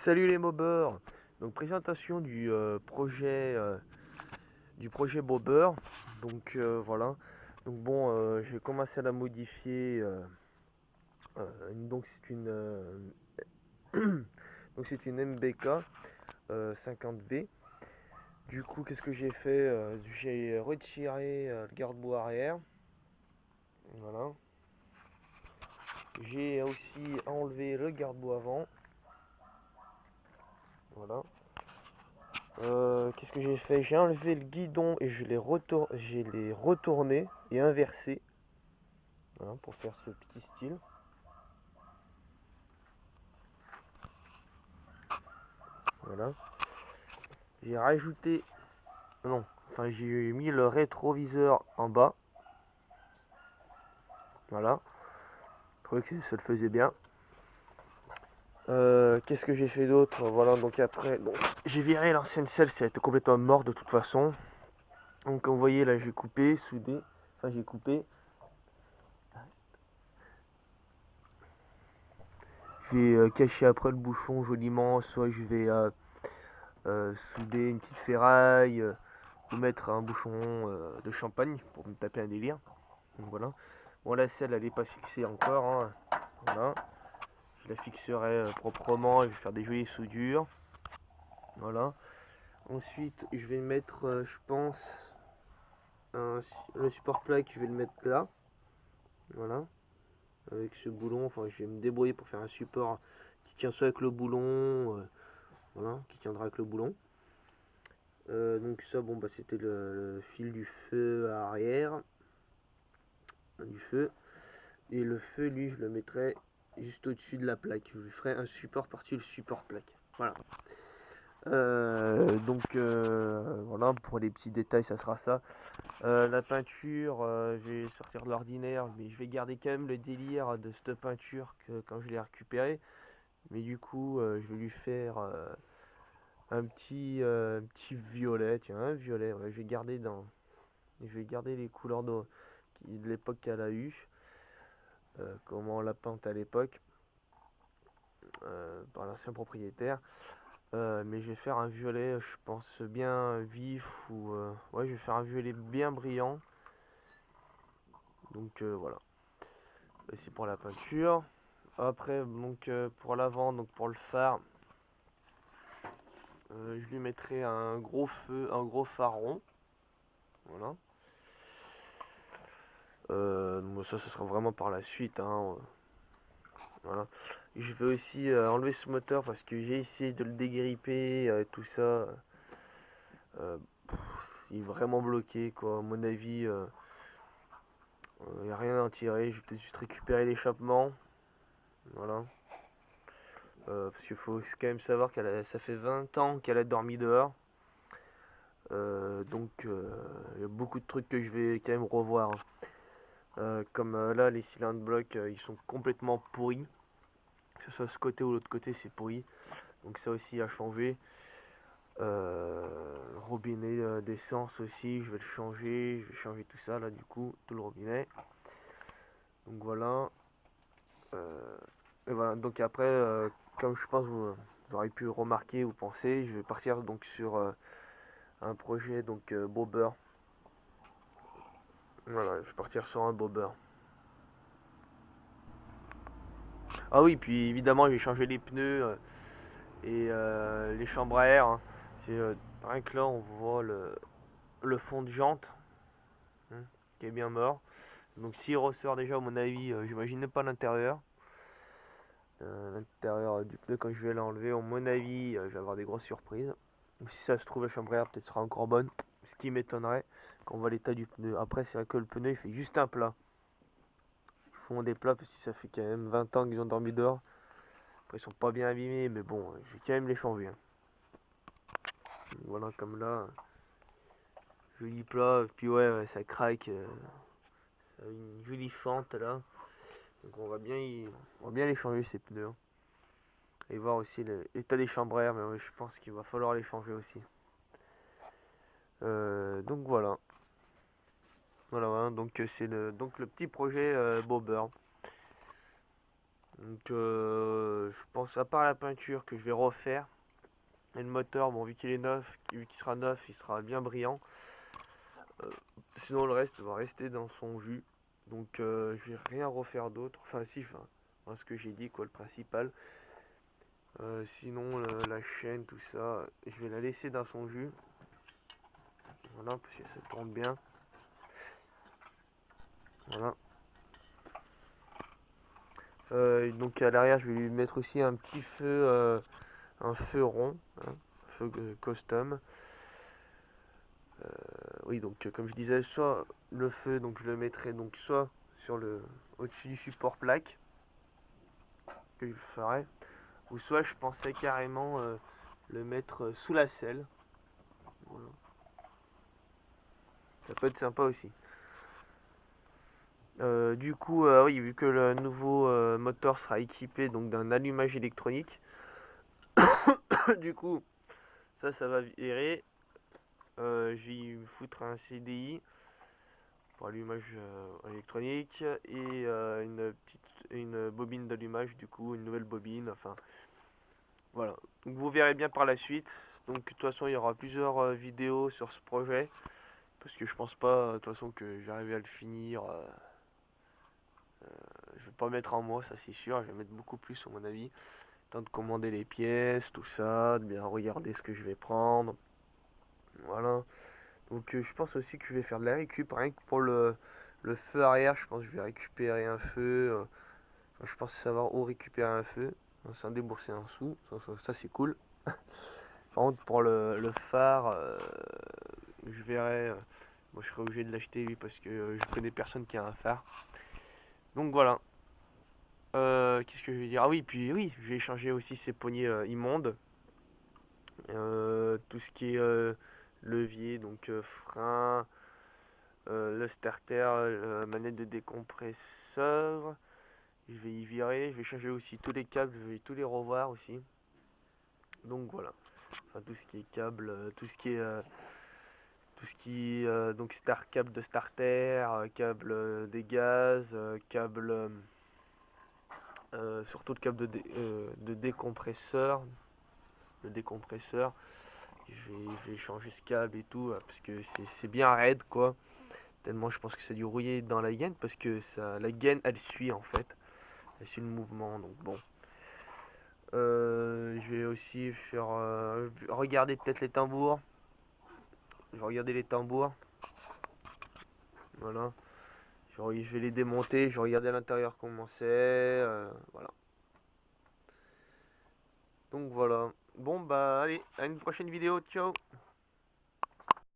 Salut les mobbers. Donc présentation du projet Bobber. Donc voilà. Donc bon, j'ai commencé à la modifier. Donc c'est une donc c'est une MBK 50V. Du coup, qu'est-ce que j'ai fait? J'ai retiré le garde-boue arrière. Voilà. J'ai aussi enlevé le garde-boue avant. Voilà. Qu'est-ce que j'ai fait? J'ai enlevé le guidon et j'ai les retourné et inversé. Voilà, pour faire ce petit style. Voilà. J'ai rajouté. Non, enfin j'ai mis le rétroviseur en bas. Voilà. Je trouvais que ça le faisait bien. Qu'est-ce que j'ai fait d'autre? Voilà, donc après, donc, j'ai viré l'ancienne selle, ça a été complètement mort de toute façon. Donc comme vous voyez là, j'ai coupé, soudé. Enfin j'ai coupé. J'ai caché après le bouchon joliment. Soit je vais souder une petite ferraille. Ou mettre un bouchon de champagne pour me taper un délire. Donc voilà. Bon, la selle elle est pas fixée encore, hein. Voilà. Je la fixerai proprement et je vais faire des jolies soudures. Voilà. Ensuite, je vais mettre, je pense, le support plaque, je vais le mettre là. Voilà. Avec ce boulon, enfin, je vais me débrouiller pour faire un support qui tient soit avec le boulon, voilà, qui tiendra avec le boulon. Donc ça, bon, bah, c'était le fil du feu arrière, du feu. Et le feu, lui, je le mettrai juste au-dessus de la plaque. Je lui ferai un support par-dessus le support plaque. Voilà. Voilà, pour les petits détails, ça sera ça. La peinture, je vais sortir de l'ordinaire, mais je vais garder quand même le délire de cette peinture que quand je l'ai récupérée. Mais du coup, je vais lui faire un petit violet, tiens, un violet. Ouais, je vais garder les couleurs de l'époque qu'elle a eu, comment on l'a peinte à l'époque. Par l'ancien propriétaire. Mais je vais faire un violet, je pense, bien vif ou ouais, je vais faire un violet bien brillant. Donc voilà. Et c'est pour la peinture. Après, donc pour l'avant, donc pour le phare, je lui mettrai un gros feu, un gros phare rond. Voilà. Bon, ça, ce sera vraiment par la suite, hein. Voilà. Je vais aussi enlever ce moteur parce que j'ai essayé de le dégripper, tout ça. Euh, il est vraiment bloqué, quoi. À mon avis, il n'y a rien à en tirer. Je vais peut-être juste récupérer l'échappement. Voilà. Parce qu'il faut quand même savoir ça fait 20 ans qu'elle a dormi dehors. Il y a beaucoup de trucs que je vais quand même revoir, hein. Comme là, les cylindres blocs, ils sont complètement pourris. Que ce soit ce côté ou l'autre côté, c'est pourri. Donc ça aussi à changer. Robinet d'essence aussi, je vais le changer. Je vais changer tout ça là, du coup, tout le robinet. Donc voilà. Et voilà, donc après, comme je pense vous aurez pu remarquer ou penser, je vais partir donc sur un projet donc bobber. Voilà, je vais partir sur un bobber. Ah oui, puis évidemment, j'ai changé les pneus et les chambres à air, hein. C'est rien que là, on voit le fond de jante, hein, qui est bien mort. Donc s'il ressort déjà, à mon avis, j'imagine pas l'intérieur. L'intérieur du pneu, quand je vais l'enlever, à mon avis, je vais avoir des grosses surprises. Donc, si ça se trouve, la chambre à air peut-être sera encore bonne. Ce qui m'étonnerait quand on voit l'état du pneu. Après, c'est vrai que le pneu, il fait juste un plat. Ils font des plats parce que ça fait quand même 20 ans qu'ils ont dormi dehors. Après, ils sont pas bien abîmés, mais bon, je vais quand même les changer, hein. Voilà, comme là, joli plat. Puis ouais, ouais, ça craque. Ça a une jolie fente là. Donc on va bien les changer ces pneus, hein. Et voir aussi l'état des chambres à air, mais ouais, je pense qu'il va falloir les changer aussi. Donc voilà. Voilà, voilà, donc c'est le petit projet Bobber. Donc je pense à part la peinture que je vais refaire. Et le moteur, bon vu qu'il est neuf, vu qu'il sera neuf, il sera bien brillant. Euh, Sinon le reste va rester dans son jus. Donc je vais rien refaire d'autre. Enfin si, enfin, ce que j'ai dit quoi, le principal. Sinon la chaîne, tout ça, je vais la laisser dans son jus. Voilà, parce que ça tourne bien. Voilà. Donc à l'arrière, je vais lui mettre aussi un petit feu, un feu rond, hein, feu custom. Oui, donc comme je disais, soit le feu, donc je le mettrai donc soit sur le au-dessus du support plaque que je ferai, ou soit je pensais carrément le mettre sous la selle. Voilà. Ça peut être sympa aussi. Du coup, oui, vu que le nouveau moteur sera équipé donc d'un allumage électronique, du coup, ça va virer. Je vais y foutre un CDI pour allumage électronique et une bobine d'allumage, du coup, une nouvelle bobine. Enfin, voilà. Donc vous verrez bien par la suite. Donc de toute façon, il y aura plusieurs vidéos sur ce projet parce que je pense pas, de toute façon, que j'arrive à le finir. Je vais pas mettre un mois, ça c'est sûr. Je vais mettre beaucoup plus, à mon avis. Temps de commander les pièces, tout ça, de bien regarder ce que je vais prendre. Voilà. Donc je pense aussi que je vais faire de la récup, rien que pour le feu arrière, je pense que je vais récupérer un feu. Enfin, je pense savoir où récupérer un feu, sans débourser un sou, ça, c'est cool. Par contre pour le phare, je verrai, moi je serai obligé de l'acheter lui parce que je connais personne qui a un phare. Donc voilà. Qu'est-ce que je vais dire? Ah oui, puis oui, je vais changer aussi ces poignées immondes. Tout ce qui est levier, donc frein, le starter, manette de décompresseur. Je vais y virer, je vais changer aussi tous les câbles, je vais tous les revoir aussi. Donc voilà. Enfin tout ce qui est câble, tout ce qui est donc câble de starter, câble des gaz, câble surtout le câble de décompresseur, le décompresseur. Je vais changer ce câble et tout parce que c'est bien raide quoi. Tellement je pense que ça a dû rouiller dans la gaine parce que la gaine elle suit en fait. Elle suit le mouvement donc bon. Je vais aussi faire regarder peut-être les tambours. Je vais regarder les tambours. Voilà. Je vais les démonter. Je vais regarder à l'intérieur comment c'est. Voilà. Donc voilà. Bon bah allez, à une prochaine vidéo. Ciao.